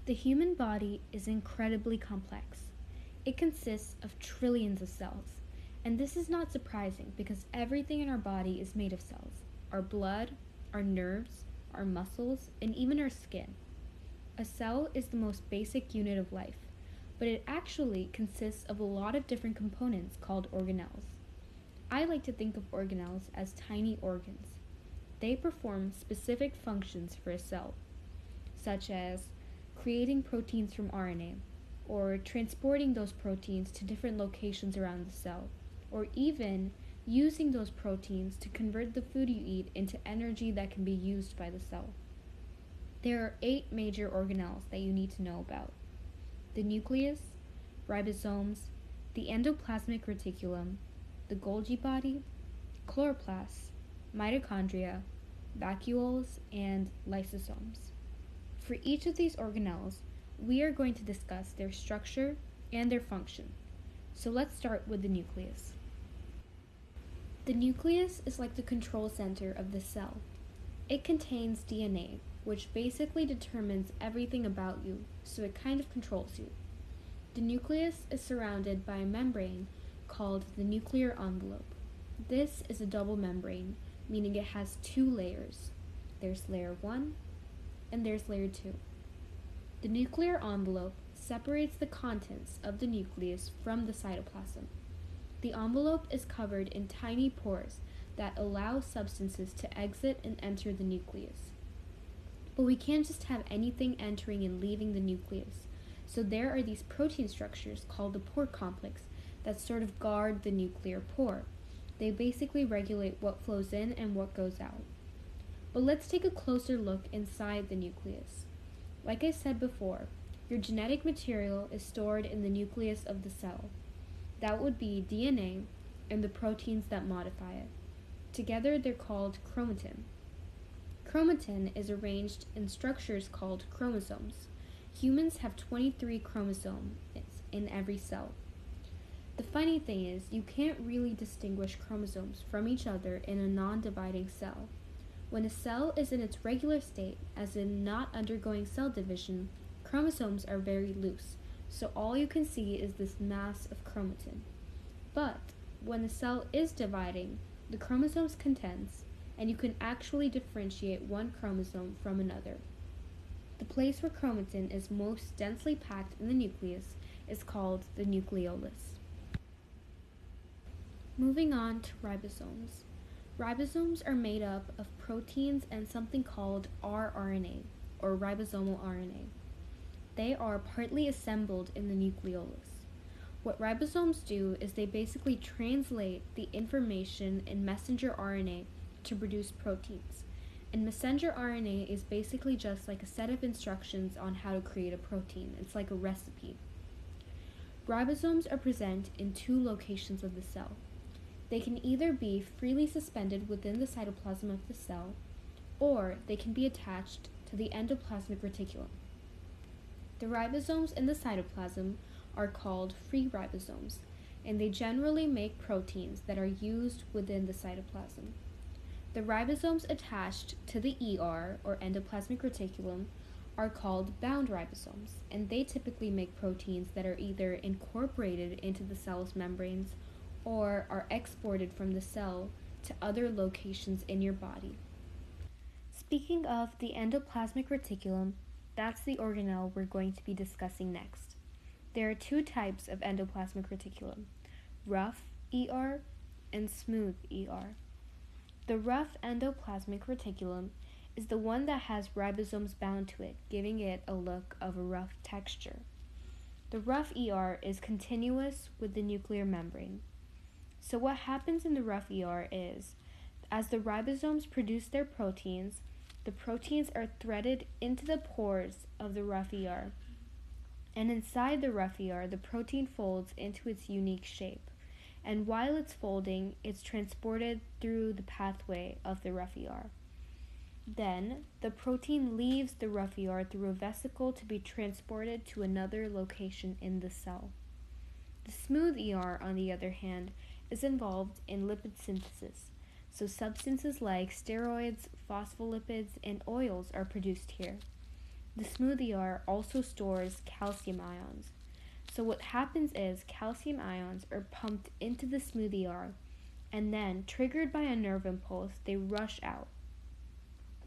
The human body is incredibly complex. It consists of trillions of cells, and this is not surprising because everything in our body is made of cells: our blood, our nerves, our muscles, and even our skin. A cell is the most basic unit of life, but it actually consists of a lot of different components called organelles. I like to think of organelles as tiny organs. They perform specific functions for a cell, such as creating proteins from RNA, or transporting those proteins to different locations around the cell, or even using those proteins to convert the food you eat into energy that can be used by the cell. There are 8 major organelles that you need to know about: the nucleus, ribosomes, the endoplasmic reticulum, the Golgi body, chloroplasts, mitochondria, vacuoles, and lysosomes. For each of these organelles, we are going to discuss their structure and their function. So let's start with the nucleus. The nucleus is like the control center of the cell. It contains DNA, which basically determines everything about you, so it kind of controls you. The nucleus is surrounded by a membrane called the nuclear envelope. This is a double membrane, meaning it has 2 layers. There's layer 1 and there's layer 2. The nuclear envelope separates the contents of the nucleus from the cytoplasm. The envelope is covered in tiny pores that allow substances to exit and enter the nucleus. But we can't just have anything entering and leaving the nucleus, so there are these protein structures called the pore complex that sort of guard the nuclear pore. They basically regulate what flows in and what goes out. But let's take a closer look inside the nucleus. Like I said before, your genetic material is stored in the nucleus of the cell. That would be DNA and the proteins that modify it. Together they're called chromatin. Chromatin is arranged in structures called chromosomes. Humans have 23 chromosomes in every cell. The funny thing is, you can't really distinguish chromosomes from each other in a non-dividing cell. When a cell is in its regular state, as in not undergoing cell division, chromosomes are very loose, so all you can see is this mass of chromatin. But when the cell is dividing, the chromosomes condense, and you can actually differentiate one chromosome from another. The place where chromatin is most densely packed in the nucleus is called the nucleolus. Moving on to ribosomes. Ribosomes are made up of proteins and something called rRNA, or ribosomal RNA. They are partly assembled in the nucleolus. What ribosomes do is they basically translate the information in messenger RNA to produce proteins. And messenger RNA is basically just like a set of instructions on how to create a protein. It's like a recipe. Ribosomes are present in 2 locations of the cell. They can either be freely suspended within the cytoplasm of the cell, or they can be attached to the endoplasmic reticulum. The ribosomes in the cytoplasm are called free ribosomes, and they generally make proteins that are used within the cytoplasm. The ribosomes attached to the ER, or endoplasmic reticulum, are called bound ribosomes, and they typically make proteins that are either incorporated into the cell's membranes or are exported from the cell to other locations in your body. Speaking of the endoplasmic reticulum, that's the organelle we're going to be discussing next. There are 2 types of endoplasmic reticulum: rough ER and smooth ER. The rough endoplasmic reticulum is the one that has ribosomes bound to it, giving it a look of a rough texture. The rough ER is continuous with the nuclear membrane. So what happens in the rough ER is, as the ribosomes produce their proteins, the proteins are threaded into the pores of the rough ER. And inside the rough ER, the protein folds into its unique shape. And while it's folding, it's transported through the pathway of the rough ER. Then, the protein leaves the rough ER through a vesicle to be transported to another location in the cell. The smooth ER, on the other hand, is involved in lipid synthesis, so substances like steroids, phospholipids, and oils are produced here. The SmoothER also stores calcium ions. So what happens is calcium ions are pumped into the SmoothER, and then, triggered by a nerve impulse, they rush out.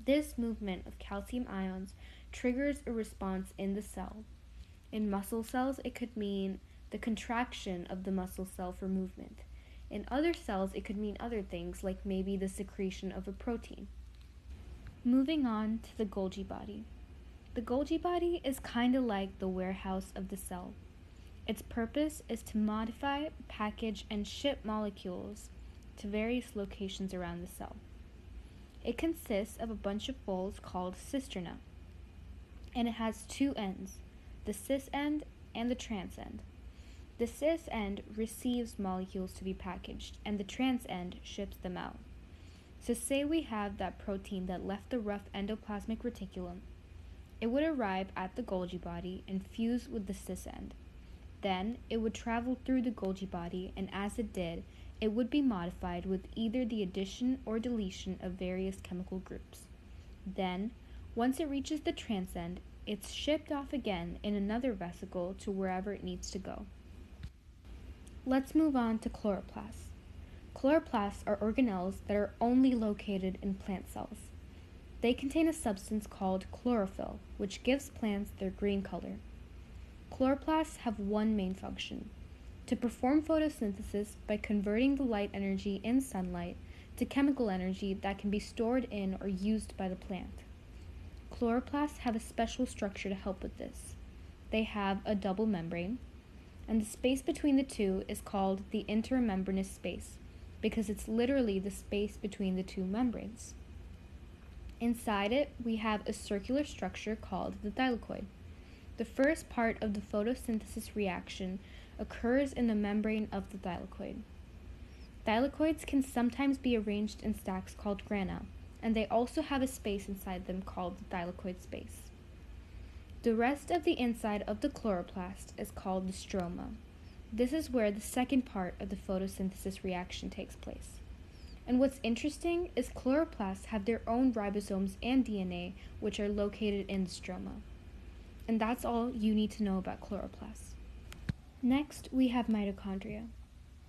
This movement of calcium ions triggers a response in the cell. In muscle cells, it could mean the contraction of the muscle cell for movement. In other cells, it could mean other things, like maybe the secretion of a protein. Moving on to the Golgi body. The Golgi body is kind of like the warehouse of the cell. Its purpose is to modify, package, and ship molecules to various locations around the cell. It consists of a bunch of folds called cisterna, and it has two ends, the cis end and the trans end. The cis end receives molecules to be packaged, and the trans end ships them out. So say we have that protein that left the rough endoplasmic reticulum. It would arrive at the Golgi body and fuse with the cis end. Then it would travel through the Golgi body, and as it did, it would be modified with either the addition or deletion of various chemical groups. Then, once it reaches the trans end, it's shipped off again in another vesicle to wherever it needs to go. Let's move on to chloroplasts. Chloroplasts are organelles that are only located in plant cells. They contain a substance called chlorophyll, which gives plants their green color. Chloroplasts have one main function: to perform photosynthesis by converting the light energy in sunlight to chemical energy that can be stored in or used by the plant. Chloroplasts have a special structure to help with this. They have a double membrane, and the space between the two is called the intermembranous space, because it's literally the space between the two membranes. Inside it, we have a circular structure called the thylakoid. The first part of the photosynthesis reaction occurs in the membrane of the thylakoid. Thylakoids can sometimes be arranged in stacks called grana, and they also have a space inside them called the thylakoid space. The rest of the inside of the chloroplast is called the stroma. This is where the second part of the photosynthesis reaction takes place. And what's interesting is chloroplasts have their own ribosomes and DNA, which are located in the stroma. And that's all you need to know about chloroplasts. Next, we have mitochondria.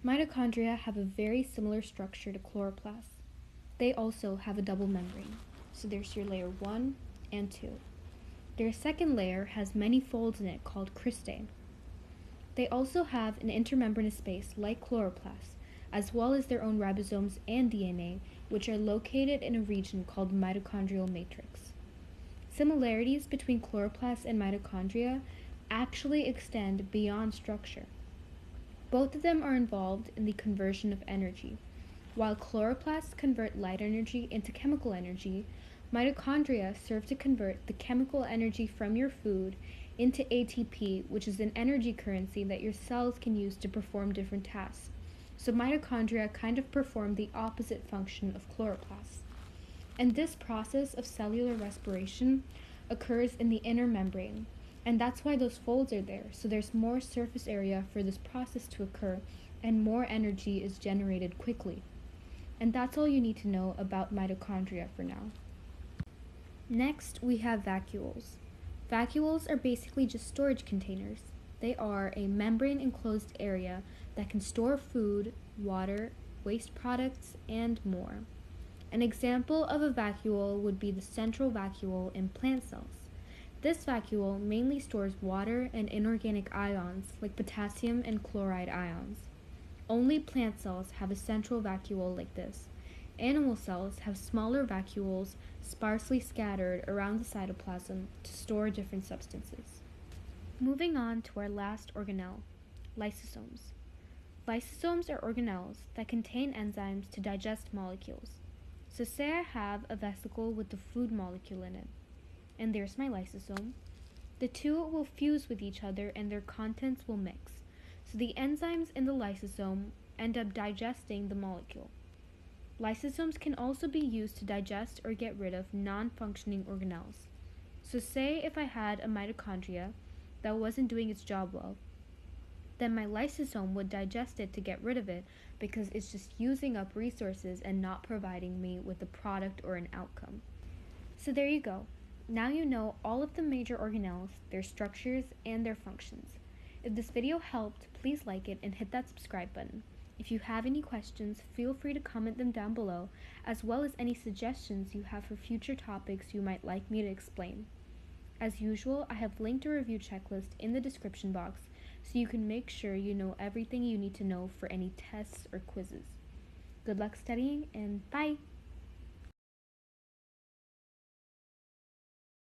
Mitochondria have a very similar structure to chloroplasts. They also have a double membrane, so there's your layer 1 and 2. Their second layer has many folds in it called cristae. They also have an intermembranous space like chloroplasts, as well as their own ribosomes and DNA, which are located in a region called mitochondrial matrix. Similarities between chloroplasts and mitochondria actually extend beyond structure. Both of them are involved in the conversion of energy. While chloroplasts convert light energy into chemical energy, mitochondria serve to convert the chemical energy from your food into ATP, which is an energy currency that your cells can use to perform different tasks. So mitochondria kind of perform the opposite function of chloroplasts. And this process of cellular respiration occurs in the inner membrane, and that's why those folds are there, so there's more surface area for this process to occur, and more energy is generated quickly. And that's all you need to know about mitochondria for now. Next, we have vacuoles. Vacuoles are basically just storage containers. They are a membrane-enclosed area that can store food, water, waste products, and more. An example of a vacuole would be the central vacuole in plant cells. This vacuole mainly stores water and inorganic ions like potassium and chloride ions. Only plant cells have a central vacuole like this. Animal cells have smaller vacuoles sparsely scattered around the cytoplasm to store different substances. Moving on to our last organelle, lysosomes. Lysosomes are organelles that contain enzymes to digest molecules. So say I have a vesicle with the food molecule in it, and there's my lysosome. The two will fuse with each other and their contents will mix. So the enzymes in the lysosome end up digesting the molecule. Lysosomes can also be used to digest or get rid of non-functioning organelles. So say if I had a mitochondria that wasn't doing its job well, then my lysosome would digest it to get rid of it because it's just using up resources and not providing me with a product or an outcome. So there you go. Now you know all of the major organelles, their structures, and their functions. If this video helped, please like it and hit that subscribe button. If you have any questions, feel free to comment them down below, as well as any suggestions you have for future topics you might like me to explain. As usual, I have linked a review checklist in the description box so you can make sure you know everything you need to know for any tests or quizzes. Good luck studying, and bye!